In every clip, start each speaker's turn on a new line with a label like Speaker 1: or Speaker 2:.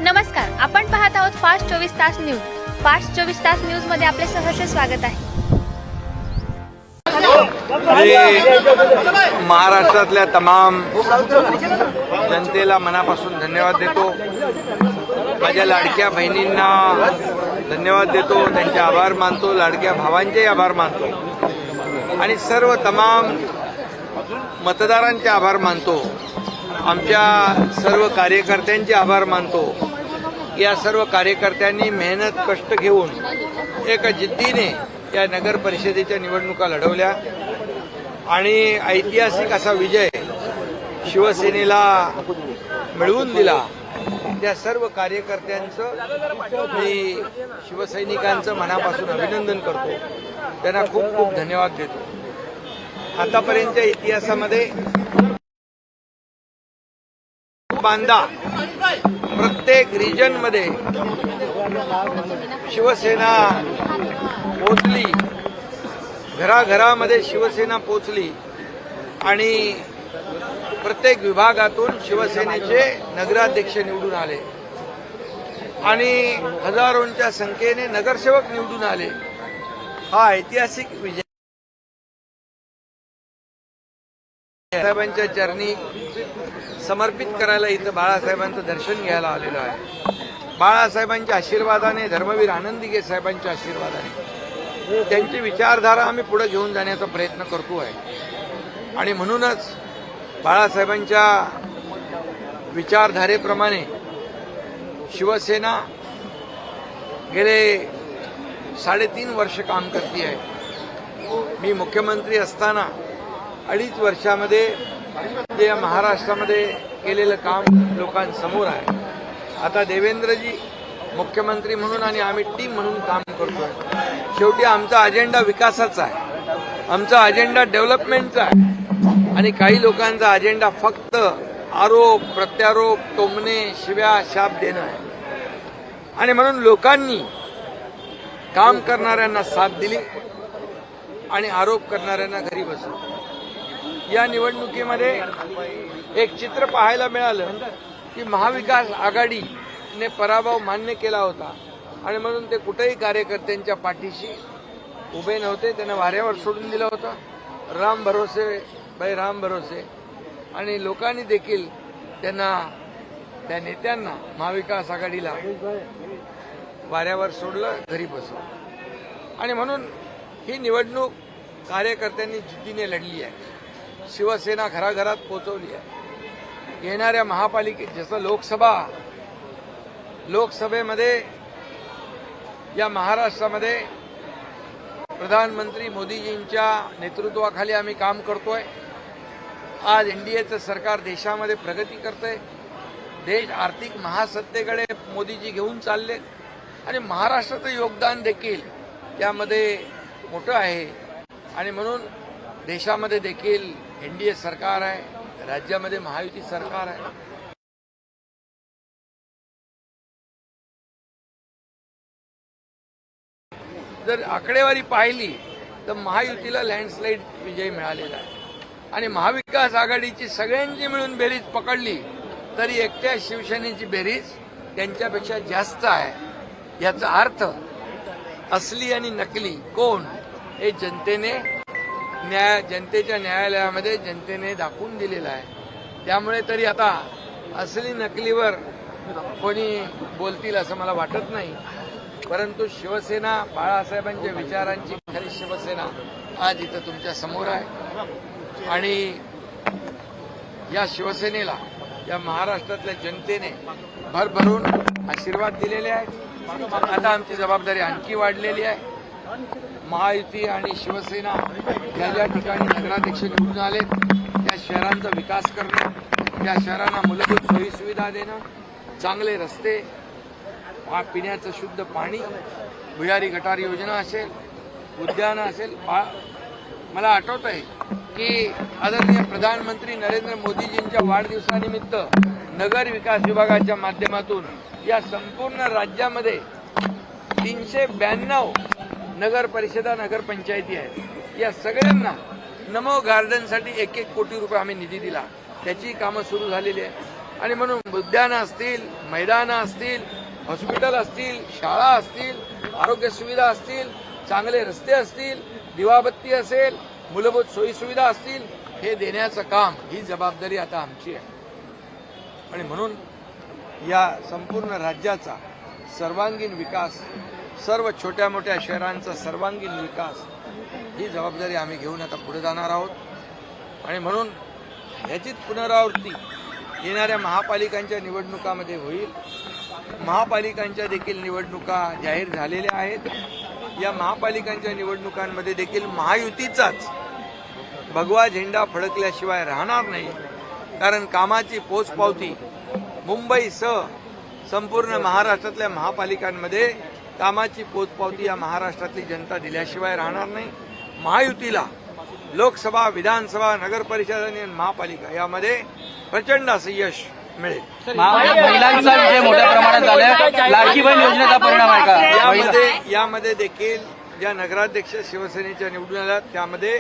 Speaker 1: नमस्कार, आपण पाहत आहोत फास्ट 24 तास न्यूज. फास्ट 24 तास न्यूज मध्ये आपले सहर्ष स्वागत आहे.
Speaker 2: महाराष्ट्रातल्या तमाम जनतेला मनापासून धन्यवाद देतो. माझ्या लाडक्या बहिणींना धन्यवाद देतो, त्यांचे आभार मानतो, लाडक्या भावांचे आभार मानतो आणि सर्व तमाम मतदारांचे आभार मानतो. आमच्या सर्व कार्यकर्त्यांचे आभार मानतो. या सर्व कार्यकर्त्यांनी मेहनत कष्ट घेऊन एका जिद्दीने या नगर परिषदेच्या निवडणुका लढवल्या आणि ऐतिहासिक असा विजय शिवसेनेला मिळवून दिला. त्या सर्व कार्यकर्त्यांचं मी शिवसैनिकांचं मनापासून अभिनंदन करतो. त्यांना खूप खूप धन्यवाद देतो. आतापर्यंतच्या इतिहासामध्ये बांधा प्रत्येक रिजनमध्ये शिवसेना पोचली, घराघरामध्ये शिवसेना पोचली आणि प्रत्येक विभागातून शिवसेनेचे नगराध्यक्ष निवडून आले आणि हजारोंच्या संख्येने नगरसेवक निवडून आले. हा ऐतिहासिक विजय साहेबांच्या चरणी समर्पित करायला इथं बाळासाहेबांचं दर्शन घ्यायला आलेलो आहे. बाळासाहेबांच्या आशीर्वादाने, धर्मवीर आनंदीगे साहेबांच्या आशीर्वादाने त्यांची विचारधारा आम्ही पुढे घेऊन जाण्याचा प्रयत्न करतो आहे आणि म्हणूनच बाळासाहेबांच्या विचारधारेप्रमाणे शिवसेना गेले 3.5 वर्ष काम करते आहे. मी मुख्यमंत्री असताना 2.5 वर्षामध्ये जे या महाराष्ट्रामध्ये केलेलं काम लोकांसमोर आहे. आता देवेंद्रजी मुख्यमंत्री म्हणून आणि आम्ही टीम म्हणून काम करतोय. शेवटी आमचा अजेंडा विकासाचा आहे, आमचा अजेंडा डेव्हलपमेंटचा आहे आणि काही लोकांचा अजेंडा फक्त आरोप प्रत्यारोप, टोमणे, शिव्या शाप देणं आहे आणि म्हणून लोकांनी काम करणाऱ्यांना साथ दिली आणि आरोप करणाऱ्यांना घरी बसवलं. या निवडणुकीमध्ये एक चित्र पाहायला मिळालं की महाविकास आघाडीने पराभव मान्य केला होता आणि म्हणून ते कुठेही कार्यकर्त्यांच्या पाठीशी उभे नव्हते. त्यांना वाऱ्यावर सोडून दिलं होतं. राम भरोसे आणि लोकांनी देखील त्यांना, त्या नेत्यांना, महाविकास आघाडीला वाऱ्यावर सोडलं, घरी बसवलं आणि म्हणून ही निवडणूक कार्यकर्त्यांनी जिद्दीने लढली आहे. शिवसेना घराघरात पोहोचवली आहे. येणाऱ्या महापालिकेत जसं लोकसभेमध्ये या महाराष्ट्रामध्ये प्रधानमंत्री मोदीजींच्या नेतृत्वाखाली आम्ही काम करतोय. आज एनडीएचं सरकार देशामध्ये प्रगती करतंय. देश आर्थिक महासत्तेकडे मोदीजी घेऊन चालले आणि महाराष्ट्राचं योगदान देखील यामध्ये मोठं आहे आणि म्हणून देशामध्ये देखील एनडीए सरकार आहे, राज्यामध्ये महायुती सरकार आहे. जर आकडेवारी पाहिली तर महायुतीला लँडस्लाईड विजय मिळालेला आहे आणि महाविकास आघाडीची सगळ्यांची मिळून बेरीज पकडली तरी एकट्या शिवसेनेची बेरीज त्यांच्यापेक्षा जास्त आहे. याचा अर्थ असली आणि नकली कोण हे जनतेच्या न्यायालयामध्ये जनतेने दाखवून दिलेलं आहे. त्यामुळे तरी आता असली नकलीवर कोणी बोलतील असं मला वाटत नाही. परंतु शिवसेना, बाळासाहेबांच्या विचारांची खरी शिवसेना आज इथं तुमच्या समोर आहे आणि या शिवसेनेला या महाराष्ट्रातल्या जनतेने भरभरून आशीर्वाद दिलेले आहेत. आता आमची जबाबदारी आणखी वाढलेली आहे. महायुती आणि शिवसेना ज्या ज्या ठिकाणी नगराध्यक्ष निवडून आले त्या शहरांचा विकास करणं, त्या शहरांना मूलभूत सोयीसुविधा देणं, चांगले रस्ते, पिण्याचं शुद्ध पाणी, भुयारी गटार योजना असेल, उद्यानं असेल. मला आठवत आहे की आदरणीय प्रधानमंत्री नरेंद्र मोदीजींच्या वाढदिवसानिमित्त नगर विकास विभागाच्या माध्यमातून या संपूर्ण राज्यामध्ये 392 नगर परिषदा, नगरपंचायती आहेत. या सगळ्यांना नमो गार्डनसाठी 1-1 कोटी रुपये आम्ही निधी दिला. त्याची कामं सुरू झालेली आहेत. आणि म्हणून उद्यानं असतील, मैदानं असतील, हॉस्पिटल असतील, शाळा असतील, आरोग्य सुविधा असतील, चांगले रस्ते असतील, दिवाबत्ती असेल, मूलभूत सोयीसुविधा असतील, हे देण्याचं काम, ही जबाबदारी आता आमची आहे. आणि म्हणून या संपूर्ण राज्याचा सर्वांगीण विकास, सर्व छोट्या मोठ्या शहरांचा सर्वांगीण विकास, ही जबाबदारी आम्ही घेऊन आता पुढे जाणार आहोत. आणि म्हणून याचीच पुनरावृत्ती येणाऱ्या महापालिकांच्या निवडणुकामध्ये होईल. महापालिकांच्या देखील निवडणुका जाहीर झालेल्या आहेत. या महापालिकांच्या निवडणुकांमध्ये देखील महायुतीचाच भगवा झेंडा फडकल्याशिवाय राहणार नाही. कारण कामाची पोचपावती मुंबईसह संपूर्ण महाराष्ट्रातल्या महापालिकांमध्ये कामाची पोचपावती या महाराष्ट्रातली जनता दिल्याशिवाय राहणार नाही. महायुतीला लोकसभा, विधानसभा, नगर परिषद आणि महापालिका यामध्ये प्रचंड असं यश मिळेल.
Speaker 3: महिलांचा विजय मोठ्या प्रमाणात झालाय. लाडकी बहीण योजनेचा परिणाम आहे का?
Speaker 2: यामध्ये देखील ज्या नगराध्यक्ष शिवसेनेच्या निवडून आल्या त्यामध्ये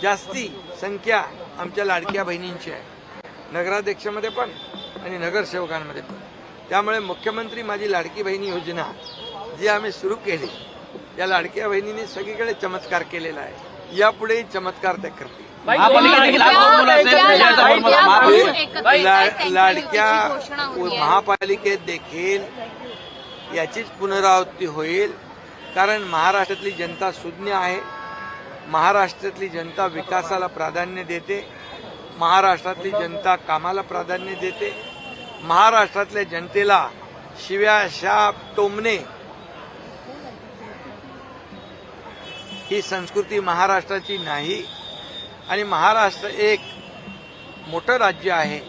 Speaker 2: जास्ती संख्या आमच्या लाडक्या बहिणींची आहे, नगराध्यक्षामध्ये पण आणि नगरसेवकांमध्ये पण. त्यामुळे मुख्यमंत्री माझी लाडकी बहिणी योजना जी आम्ही सुरू केली, या लाडक्या बहिणींनी सगळीकडे चमत्कार केलेला आहे. यापुढेही चमत्कार त्या करतील. लाडक्या महापालिकेत देखील याचीच पुनरावृत्ती होईल. कारण महाराष्ट्रातली जनता सुज्ञ आहे, महाराष्ट्रातली जनता विकासाला प्राधान्य देते, महाराष्ट्रातली जनता कामाला प्राधान्य देते. महाराष्ट्रातल्या जनतेला शिव्या, शाप, टोमणे ही संस्कृती महाराष्ट्राची नाही. आणि महाराष्ट्र एक मोठं राज्य आहे.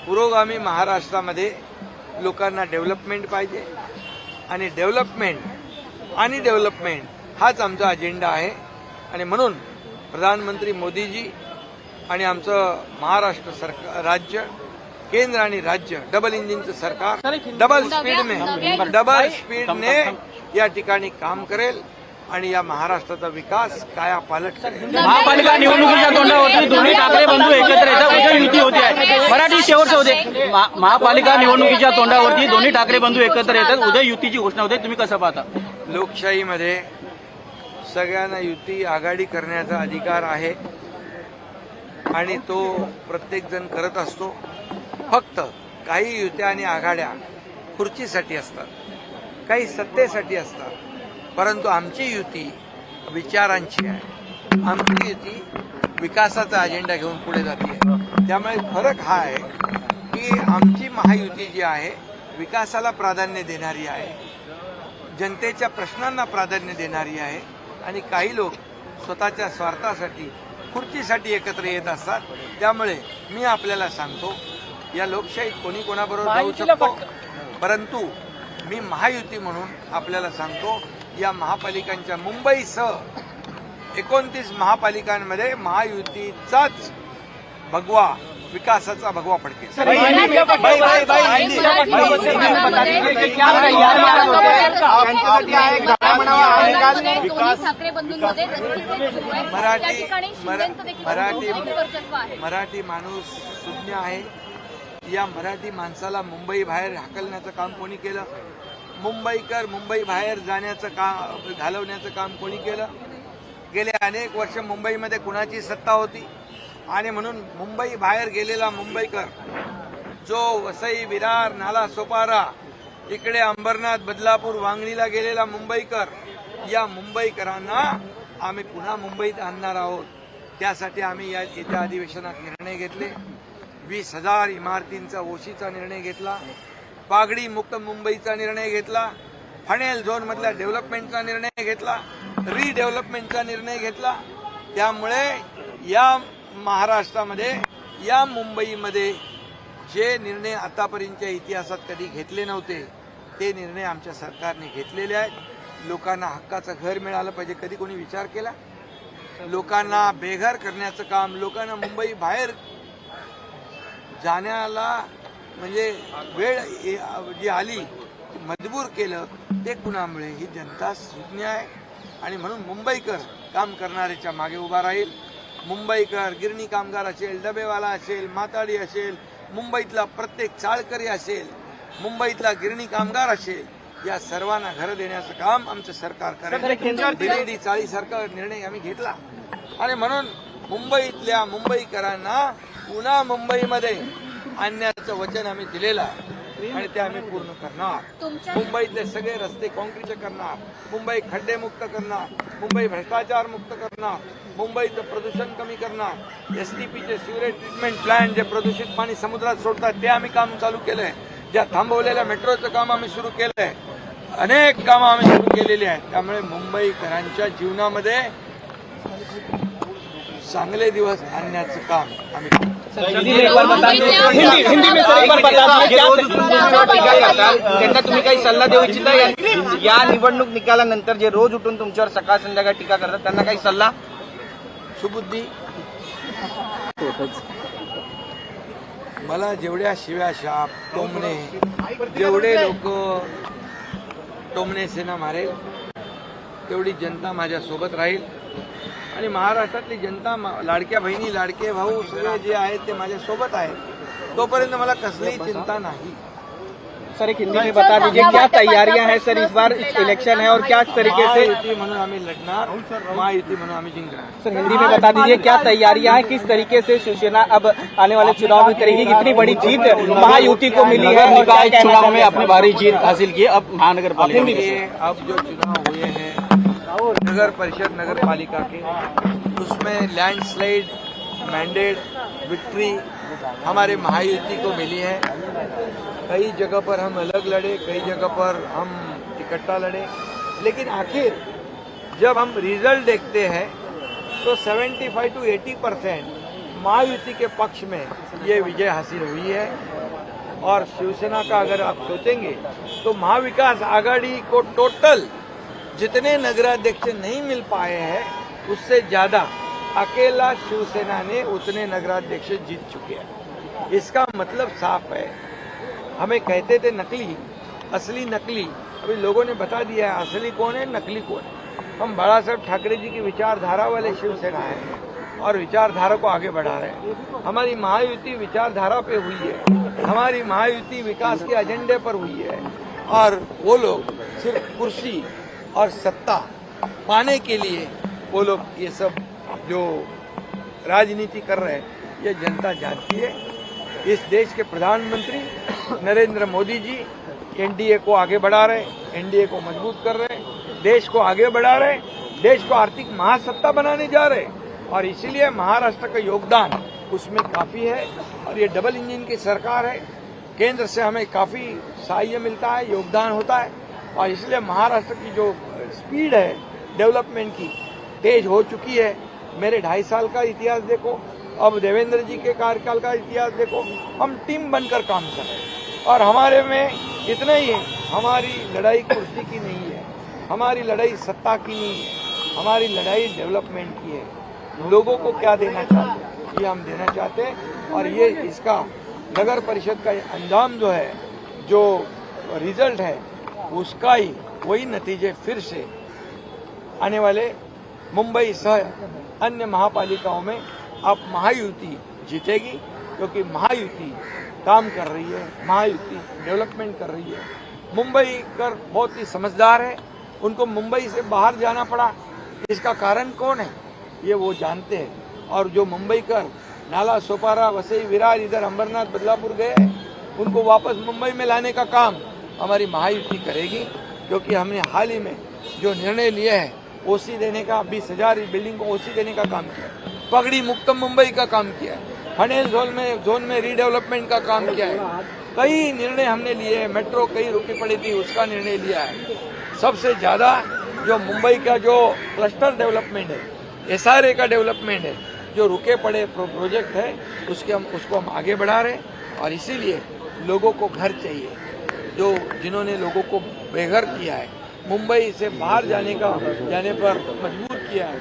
Speaker 2: पुरोगामी महाराष्ट्रामध्ये लोकांना डेव्हलपमेंट पाहिजे आणि डेव्हलपमेंट हाच आमचा अजेंडा आहे. आणि म्हणून प्रधानमंत्री मोदीजी आणि आमचं महाराष्ट्र सरकार, राज्य, केंद्र आणि राज्य डबल इंजिनचं सरकार डबल स्पीडने या ठिकाणी काम करेल आणि या महाराष्ट्राचा विकास कायापालट करेल.
Speaker 3: महापालिका निवडणुकीच्या तोंडावरती दोन्ही ठाकरे बंधू एकत्र येतात, उद्या युती होते आहे. मराठी शेवटचे होते. महापालिका निवडणुकीच्या तोंडावरती दोन्ही ठाकरे बंधू एकत्र येतात, उद्या युतीची घोषणा होते. तुम्ही कसं पाहता?
Speaker 2: लोकशाहीमध्ये सगळ्यांना युती आघाडी करण्याचा अधिकार आहे आणि तो प्रत्येकजण करत असतो. फक्त काही युत्या आणि आघाड्या खुर्चीसाठी असतात, काही सत्तेसाठी असतात. परंतु आमची युती विचारांची आहे, आमची युती विकासाचा अजेंडा घेऊन पुढे जाते. त्यामुळे फरक हा आहे की आमची महायुती जी आहे विकासाला प्राधान्य देणारी आहे, जनतेच्या प्रश्नांना प्राधान्य देणारी आहे. आणि काही लोक स्वतःच्या स्वार्थासाठी, खुर्चीसाठी एकत्र येत असतात. त्यामुळे मी आपल्याला सांगतो, या लोकशाहीत कोणी कोणाबरोबर जाऊ शकतो, परंतु मी महायुती म्हणून आपल्याला सांगतो, या महापालिकांच्या मुंबईसह 29 महापालिकांमध्ये महायुतीचाच भगवा, विकासाचा भगवा फडकेल. मराठी माणूस सुज्ञ आहे. या मराठी माणसाला मुंबई बाहेर हाकलण्याचं काम कोणी केलं? मुंबईकर मुंबई बाहेर जाण्याचं काम, घालवण्याचं काम कोणी केलं? गेले अनेक वर्ष मुंबईमध्ये कुणाची सत्ता होती? आणि म्हणून मुंबई बाहेर गेलेला मुंबईकर, जो वसई, विरार, नाला सोपारा, इकडे अंबरनाथ, बदलापूर, वांगणीला गेलेला मुंबईकर, या मुंबईकरांना आम्ही पुन्हा मुंबईत आणणार आहोत. त्यासाठी आम्ही या येत्या अधिवेशनात निर्णय घेतले. 20,000 इमारतींचा ओशीचा निर्णय घेतला, पागडी मुक्त मुंबईचा निर्णय घेतला, फनेल झोनमधल्या डेव्हलपमेंटचा निर्णय घेतला, रिडेव्हलपमेंटचा निर्णय घेतला. त्यामुळे या महाराष्ट्रामध्ये, या मुंबईमध्ये जे निर्णय आतापर्यंतच्या इतिहासात कधी घेतले नव्हते ते निर्णय आमच्या सरकारने घेतलेले आहेत. लोकांना हक्काचं घर मिळालं पाहिजे, कधी कोणी विचार केला? लोकांना बेघर करण्याचं काम, लोकांना मुंबई बाहेर जाण्याला म्हणजे वेळ जी आली, मजबूर केलं, ते कुणामुळे? ही जनता सुज्ञ आहे. आणि म्हणून मुंबईकर काम करणाऱ्याच्या मागे उभा राहील. मुंबईकर गिरणी कामगार असेल, डबेवाला असेल, माताडी असेल, मुंबईतला प्रत्येक चाळकरी असेल, मुंबईतला गिरणी कामगार असेल, या सर्वांना घर देण्याचं काम आमचं सरकार करेल. दिलेली चाळीसारखा निर्णय आम्ही घेतला आणि म्हणून मुंबईतल्या मुंबईकरांना पुन्हा मुंबईमध्ये आणण्याचं वचन आम्ही दिलेलं आहे आणि ते आम्ही पूर्ण करणार. मुंबईतले सगळे रस्ते काँक्रीटचे करणार, मुंबई खड्डेमुक्त करणार, मुंबई भ्रष्टाचार मुक्त करणार, मुंबईचं प्रदूषण कमी करणार. एसटीपीचे सिवरेज ट्रीटमेंट प्लॅन्ट जे प्रदूषित पाणी समुद्रात सोडतात ते आम्ही काम चालू केलंय. ज्या थांबवलेल्या मेट्रोचं काम आम्ही सुरू केलंय. अनेक कामं आम्ही सुरू केलेली आहेत. त्यामुळे मुंबईकरांच्या जीवनामध्ये चांगले दिवस आणण्याचं काम आम्ही करतो.
Speaker 3: हिंदी में सर एक बार बता दीजिए, रोज उठून तुमच्यावर टीका करतात त्यांना तुम्ही काही सल्ला देऊ इच्छिता? या निवडणूक निकालानंतर जे रोज उठून तुमच्यावर सकाळ संध्याकाळ टीका करतात त्यांना काही सल्ला?
Speaker 2: सुबुद्धी. मला जेवढ्या शिव्या शाप टोमणे, जेवढे लोक टोमणे सेना मारेल तेवढी जनता माझ्या सोबत राहील आणि महाराष्ट्रातली जनता, लाडक्या बहिणी लाडके भाऊ सगळे जे आहेत ते माझ्या सोबत आहेत. तोपर्यंत मला कसलीही चिंता नाही.
Speaker 3: सर एक हिंदी में बता दीजिए क्या तैयारियां हैं सर, इस बार इलेक्शन है और क्या तरीके से?
Speaker 2: महायुती म्हणून आम्ही लढणार, महायुती म्हणून आम्ही जिंकणार.
Speaker 3: सर हिंदी में बता दीजिए क्या तैयारियां हैं, किस तरीके से शिवसेना अब आने वाले चुनाव में करेगी? इतनी बड़ी जीत महायुति को मिली है, निकाय चुनाव में अपनी भारी जीत हासिल की, अब महानगर पालिका में
Speaker 2: अब जो चुनाव हुए हैं नगर परिषद नगर पालिका के, उसमें लैंडस्लाइड मैंडेट विक्ट्री हमारे महायुति को मिली है. कई जगह पर हम अलग लड़े, कई जगह पर हम इकट्ठा लड़े, लेकिन आखिर जब हम रिजल्ट देखते हैं तो 75 to 80% महायुति के पक्ष में ये विजय हासिल हुई है. और शिवसेना का अगर आप सोचेंगे तो महाविकास आघाड़ी को टोटल जितने नगराध्यक्ष नहीं मिल पाए हैं उससे ज्यादा अकेला शिवसेना ने उतने नगराध्यक्ष जीत चुके हैं. इसका मतलब साफ है. हमें कहते थे नकली, असली नकली. अभी लोगों ने बता दिया है असली कौन है, नकली कौन है. हम बाला साहब ठाकरे जी की विचारधारा वाले शिवसेना हैं और विचारधारा को आगे बढ़ा रहे हैं. हमारी महायुति विचारधारा पे हुई है, हमारी महायुति विकास के एजेंडे पर हुई है और वो लोग सिर्फ कुर्सी और सत्ता पाने के लिए वो लोग ये सब जो राजनीति कर रहे हैं ये जनता जानती है. इस देश के प्रधानमंत्री नरेंद्र मोदी जी एनडीए को आगे बढ़ा रहे, एनडीए को मजबूत कर रहे, देश को आगे बढ़ा रहे, देश को आर्थिक महासत्ता बनाने जा रहे और इसीलिए महाराष्ट्र का योगदान उसमें काफी है. और ये डबल इंजन की सरकार है, केंद्र से हमें काफी सहाय्य मिलता है, योगदान होता है और इसलिए महाराष्ट्र की जो स्पीड है डेवलपमेंट की तेज हो चुकी है. मेरे 2.5 साल का इतिहास देखो, अब देवेंद्र जी के कार्यकाल का इतिहास देखो. हम टीम बनकर काम कर रहे हैं और हमारे में इतना ही है, हमारी लड़ाई कुर्सी की नहीं है, हमारी लड़ाई सत्ता की नहीं है, हमारी लड़ाई डेवलपमेंट की है. लोगों को क्या देना चाहते हैं ये हम देना चाहते हैं और ये इसका नगर परिषद का अंजाम जो है, जो रिजल्ट है उसका ही वही नतीजे फिर से आने वाले मुंबई सह अन्य महापालिकाओं में अब महायुति जीतेगी, क्योंकि महायुति काम कर रही है, महायुति डेवलपमेंट कर रही है. मुंबई कर बहुत ही समझदार है, उनको मुंबई से बाहर जाना पड़ा. इसका कारण कौन है ये वो जानते हैं और जो मुंबई कर नाला सोपारा वसई विरार इधर अंबरनाथ बदलापुर गए उनको वापस मुंबई में लाने का काम हमारी महायुति करेगी. क्योंकि हमने हाल ही में जो निर्णय लिया है ओसी देने का, 20,000 बिल्डिंग को ओसी देने का काम किया, पगड़ी मुक्त मुंबई का काम किया है, हनेल जोन में रीडेवलपमेंट का काम किया है. कई निर्णय हमने लिए हैं. मेट्रो कई रुकी पड़ी थी उसका निर्णय लिया है. सबसे ज्यादा जो मुंबई का जो क्लस्टर डेवलपमेंट है, एसआरए का डेवलपमेंट है, जो रुके पड़े प्रोजेक्ट है उसको हम आगे बढ़ा रहे हैं. और इसीलिए लोगों को घर चाहिए. जो जिन्होंने लोगों को बेघर किया है, मुंबई से बाहर जाने पर मजबूर किया है,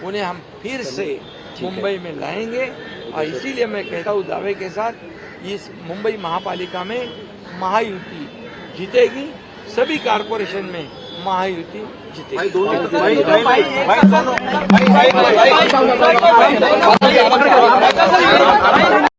Speaker 2: उन्हें हम फिर से मुंबई में लाएंगे. और इसीलिए मैं कहता हूँ दावे के साथ इस मुंबई महापालिका में महायुति जीतेगी. सभी कारपोरेशन में महायुति जीतेगी.